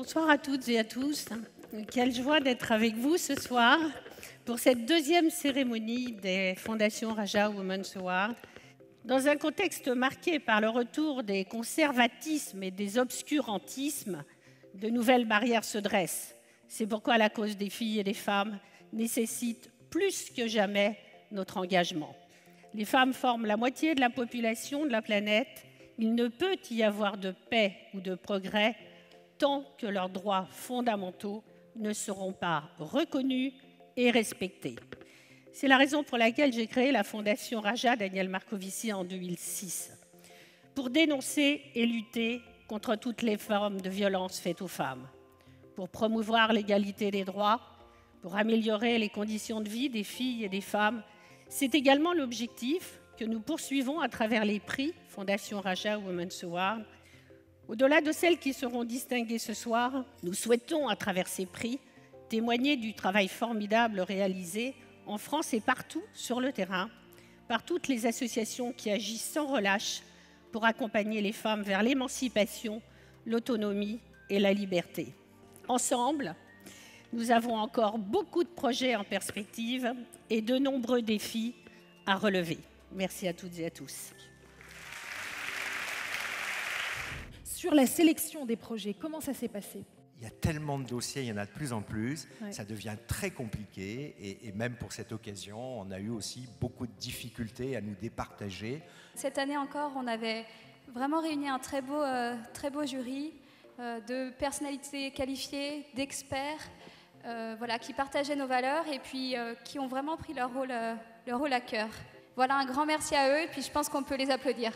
Bonsoir à toutes et à tous. Quelle joie d'être avec vous ce soir pour cette deuxième cérémonie des Fondations Raja Women's Award. Dans un contexte marqué par le retour des conservatismes et des obscurantismes, de nouvelles barrières se dressent. C'est pourquoi la cause des filles et des femmes nécessite plus que jamais notre engagement. Les femmes forment la moitié de la population de la planète. Il ne peut y avoir de paix ou de progrès tant que leurs droits fondamentaux ne seront pas reconnus et respectés. C'est la raison pour laquelle j'ai créé la Fondation Raja Daniel Marcovici en 2006, pour dénoncer et lutter contre toutes les formes de violence faites aux femmes, pour promouvoir l'égalité des droits, pour améliorer les conditions de vie des filles et des femmes. C'est également l'objectif que nous poursuivons à travers les prix Fondation Raja Women's Award. Au-delà de celles qui seront distinguées ce soir, nous souhaitons, à travers ces prix, témoigner du travail formidable réalisé en France et partout sur le terrain, par toutes les associations qui agissent sans relâche pour accompagner les femmes vers l'émancipation, l'autonomie et la liberté. Ensemble, nous avons encore beaucoup de projets en perspective et de nombreux défis à relever. Merci à toutes et à tous. Sur la sélection des projets, comment ça s'est passé ? Il y a tellement de dossiers, il y en a de plus en plus, Ouais. Ça devient très compliqué et même pour cette occasion, on a eu aussi beaucoup de difficultés à nous départager. Cette année encore, on avait vraiment réuni un très beau jury de personnalités qualifiées, d'experts, qui partageaient nos valeurs et puis qui ont vraiment pris leur rôle à cœur. Voilà, un grand merci à eux et puis je pense qu'on peut les applaudir.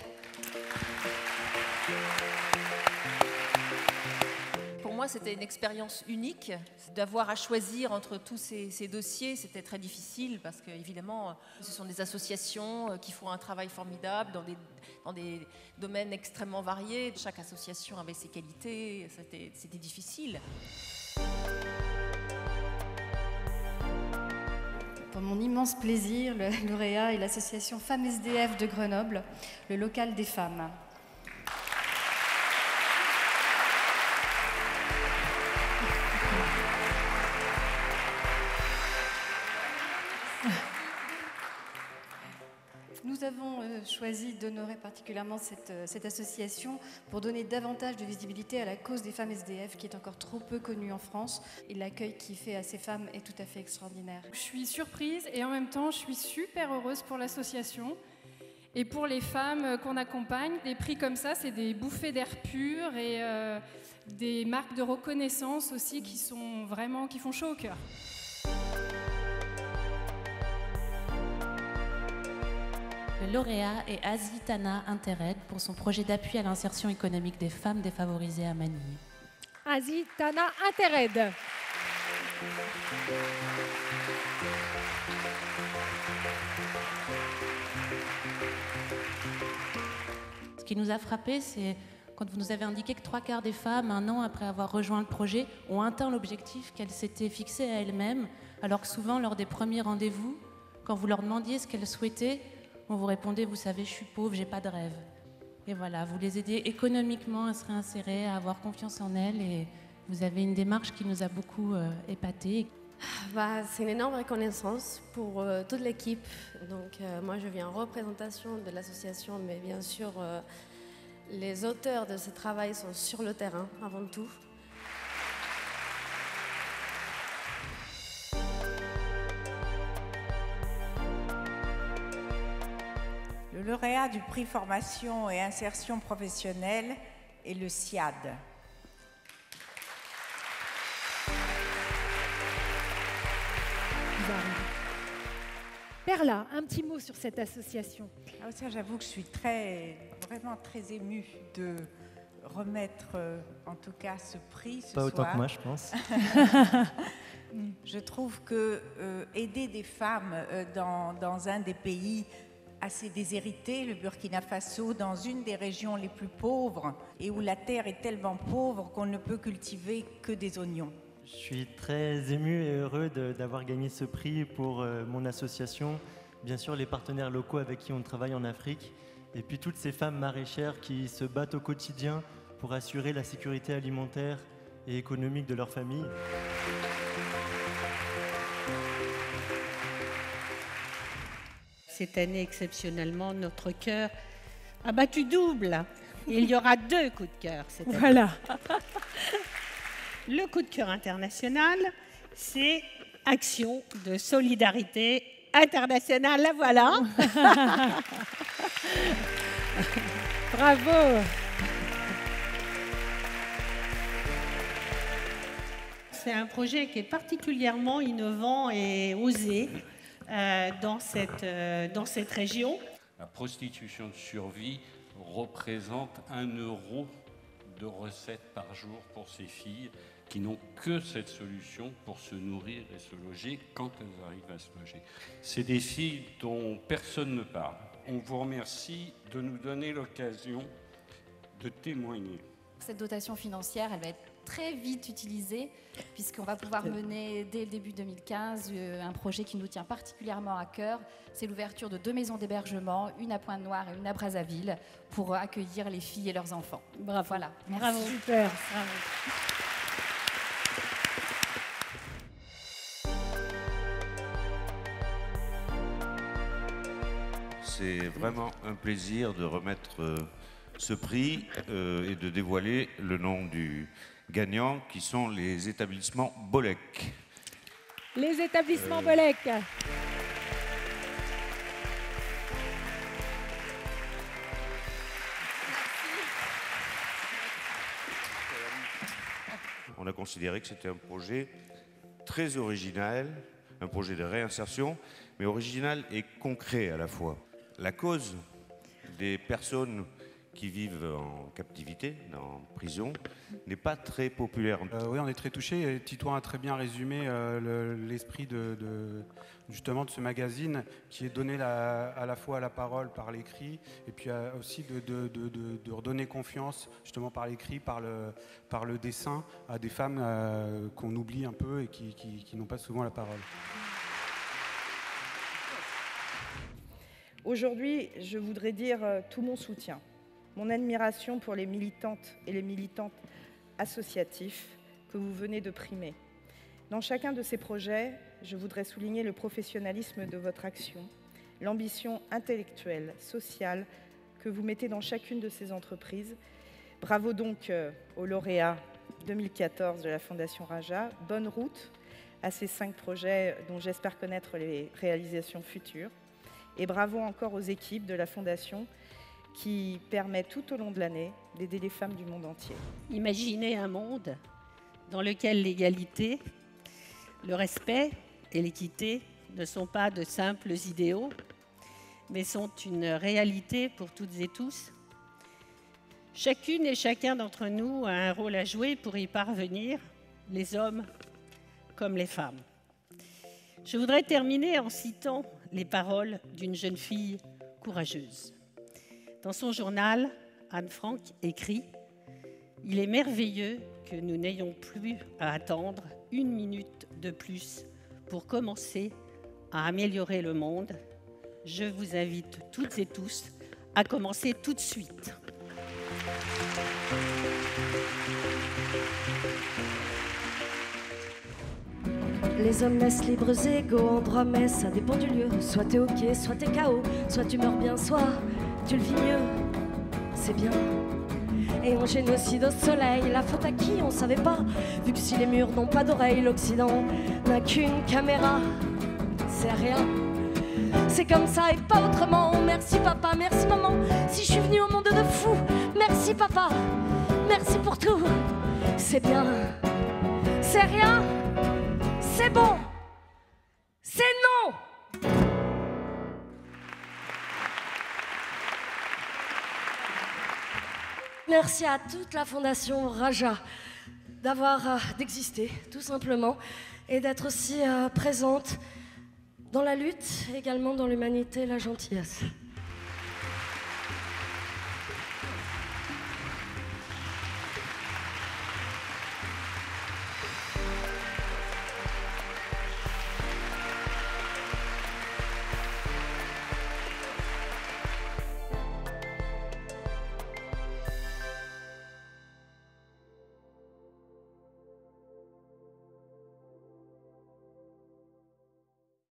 Pour moi, c'était une expérience unique. D'avoir à choisir entre tous ces dossiers, c'était très difficile parce qu'évidemment, ce sont des associations qui font un travail formidable dans des domaines extrêmement variés. Chaque association avait ses qualités, c'était difficile. Pour mon immense plaisir, le lauréat est l'association Femmes SDF de Grenoble, le local des femmes. Nous avons choisi d'honorer particulièrement cette association pour donner davantage de visibilité à la cause des femmes SDF qui est encore trop peu connue en France. Et l'accueil qui fait à ces femmes est tout à fait extraordinaire. Je suis surprise et en même temps je suis super heureuse pour l'association et pour les femmes qu'on accompagne. Des prix comme ça, c'est des bouffées d'air pur et des marques de reconnaissance aussi qui font chaud au cœur. Le lauréat est Azitana Intered pour son projet d'appui à l'insertion économique des femmes défavorisées à Manille. Azitana Intered. Ce qui nous a frappé, c'est quand vous nous avez indiqué que 3/4 des femmes, un an après avoir rejoint le projet, ont atteint l'objectif qu'elles s'étaient fixé à elles-mêmes, alors que souvent, lors des premiers rendez-vous, quand vous leur demandiez ce qu'elles souhaitaient, on vous répondait, vous savez, je suis pauvre, j'ai pas de rêve. Et voilà, vous les aidez économiquement à se réinsérer, à avoir confiance en elles et vous avez une démarche qui nous a beaucoup épatés. C'est une énorme reconnaissance pour toute l'équipe. Donc, moi, je viens en représentation de l'association, mais bien sûr, les auteurs de ce travail sont sur le terrain avant tout. Le lauréat du prix formation et insertion professionnelle est le SIAD. Perla, un petit mot sur cette association. Ah, ça, j'avoue que je suis vraiment très émue de remettre en tout cas ce prix ce soir. Pas autant que moi, je pense. Je trouve que aider des femmes dans un des pays assez déshérité, le Burkina Faso, dans une des régions les plus pauvres et où la terre est tellement pauvre qu'on ne peut cultiver que des oignons. Je suis très ému et heureux d'avoir gagné ce prix pour mon association, bien sûr les partenaires locaux avec qui on travaille en Afrique, et puis toutes ces femmes maraîchères qui se battent au quotidien pour assurer la sécurité alimentaire et économique de leur famille. Cette année, exceptionnellement, notre cœur a battu double. Et il y aura 2 coups de cœur cette année. Voilà. Le coup de cœur international, c'est Action de solidarité internationale. La voilà. Bravo. C'est un projet qui est particulièrement innovant et osé dans cette région. La prostitution de survie représente 1 euro de recettes par jour pour ces filles qui n'ont que cette solution pour se nourrir et se loger quand elles arrivent à se loger. C'est des filles dont personne ne parle. On vous remercie de nous donner l'occasion de témoigner. Cette dotation financière, elle va être très vite utilisée puisqu'on va pouvoir mener dès le début 2015 un projet qui nous tient particulièrement à cœur. C'est l'ouverture de 2 maisons d'hébergement, une à Pointe-Noire et une à Brazzaville, pour accueillir les filles et leurs enfants. Bravo. Voilà. Merci. Bravo. Super. Bravo. C'est vraiment un plaisir de remettre ce prix et de dévoiler le nom du gagnant, qui sont les établissements Bolek. Les établissements Bolek. On a considéré que c'était un projet très original, un projet de réinsertion, mais original et concret à la fois. La cause des personnes qui vivent en captivité, en prison, n'est pas très populaire. Oui, on est très touchés. Titouan a très bien résumé l'esprit justement de ce magazine, qui est donné à la fois la parole par l'écrit, et puis aussi de redonner confiance justement par l'écrit, par le dessin, à des femmes qu'on oublie un peu et qui n'ont pas souvent la parole. Aujourd'hui, je voudrais dire tout mon soutien, mon admiration pour les militantes et les militants associatifs que vous venez de primer. Dans chacun de ces projets, je voudrais souligner le professionnalisme de votre action, l'ambition intellectuelle, sociale que vous mettez dans chacune de ces entreprises. Bravo donc aux lauréats 2014 de la Fondation Raja. Bonne route à ces 5 projets dont j'espère connaître les réalisations futures. Et bravo encore aux équipes de la Fondation qui permettent tout au long de l'année d'aider les femmes du monde entier. Imaginez un monde dans lequel l'égalité, le respect et l'équité ne sont pas de simples idéaux, mais sont une réalité pour toutes et tous. Chacune et chacun d'entre nous a un rôle à jouer pour y parvenir, les hommes comme les femmes. Je voudrais terminer en citant les paroles d'une jeune fille courageuse. Dans son journal, Anne Frank écrit « Il est merveilleux que nous n'ayons plus à attendre 1 minute de plus pour commencer à améliorer le monde. Je vous invite toutes et tous à commencer tout de suite. » Les hommes naissent libres égaux en droit, mais ça dépend du lieu. Soit t'es ok, soit t'es KO, soit tu meurs bien, soit tu le vis mieux. C'est bien. Et un génocide au soleil, la faute à qui on savait pas. Vu que si les murs n'ont pas d'oreilles, l'Occident n'a qu'une caméra. C'est rien. C'est comme ça et pas autrement. Merci papa, merci maman. Si je suis venue au monde de fou, merci papa, merci pour tout. C'est bien. C'est rien. C'est bon, c'est non. Merci à toute la Fondation Raja d'exister, tout simplement, et d'être aussi présente dans la lutte, également dans l'humanité et la gentillesse.